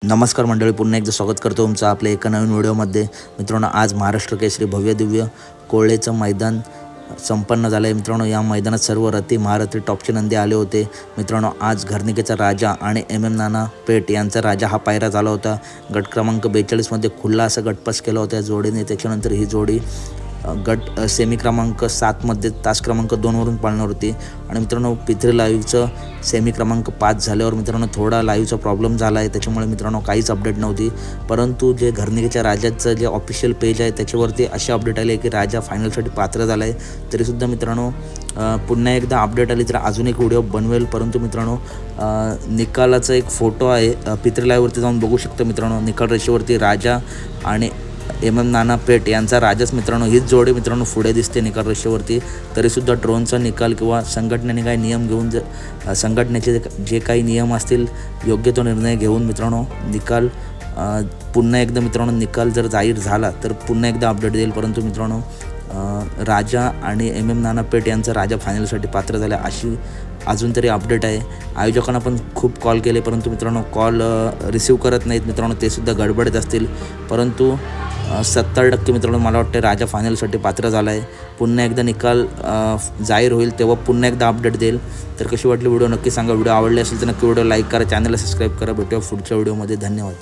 नमस्कार मंडळी, पुन्हा एकदा स्वागत करतो तुमचं आपल्या एका नवीन व्हिडिओमध्ये। मित्रांनो, आज महाराष्ट्र केसरी भव्य दिव्य कोळेचं मैदान संपन्न झालं आहे। मित्रांनो, या मैदानात सर्व रथी महारथी टॉपचे नंदी आले होते। मित्रांनो, आज घरनिकेचा राजा आणि नाना पेठ यांचा राजा हा पायरा झाला होता। गट क्रमांक 42 मध्ये खुल्ला असा गटपास केला होता या जोडीने। त्याच्यानंतर ही जोडी गट सेमी क्रमांक 7 मध्ये तास क्रमांक 2 वरून पाळणार होती। आणि मित्रांनो, पित्री लाईव्हचं सेमी क्रमांक 5 झाल्यावर मित्रांनो थोडा लाईव्हचा प्रॉब्लेम झाला आहे, त्याच्यामुळे मित्रांनो काहीच अपडेट नव्हती। परंतु जे घरनिकेच्या राजाचं जे ऑफिशियल पेज आहे त्याच्यावरती अशी अपडेट आली आहे की राजा फायनलसाठी पात्र झाला आहे। तरीसुद्धा मित्रांनो पुन्हा एकदा अपडेट आली तर अजून एक व्हिडिओ बनवेल। परंतु मित्रांनो, निकालाचा एक फोटो आहे, पित्री लाईव्हवरती जाऊन बघू शकता मित्रांनो। निकाल रेषेवरती राजा आणि नाना पेठ यांचा राजाच मित्रांनो हीच जोडी मित्रांनो पुढे दिसते निकाल रेषेवरती। तरीसुद्धा ड्रोनचा निकाल किंवा संघटनेने काही नियम घेऊन संघटनेचे जे काही नियम असतील योग्य तो निर्णय घेऊन मित्रांनो निकाल पुन्हा एकदा मित्रांनो निकाल जर जाहीर झाला तर पुन्हा एकदा अपडेट देईल। परंतु मित्रांनो, राजा आणि नाना पेठ यांचा राजा फायनलसाठी पात्र झाला अशी अजून तरी अपडेट आहे। आयोजकांना पण खूप कॉल केले, परंतु मित्रांनो कॉल रिसीव्ह करत नाहीत मित्रांनो, ते सुद्धा गडबडीत असतील। परंतु 70% मित्रांनो मला वाटतं राजा फायनलसाठी पात्र झाला आहे। पुन्हा एकदा निकाल जाहीर होईल तेव्हा पुन्हा एकदा अपडेट देईल। तर कशी वाटली व्हिडिओ नक्की सांगा। व्हिडिओ आवडले असेल तर नक्की व्हिडिओ लाईक करा, चॅनलला सबस्क्राईब करा। भेटूया पुढच्या व्हिडिओमध्ये। धन्यवाद।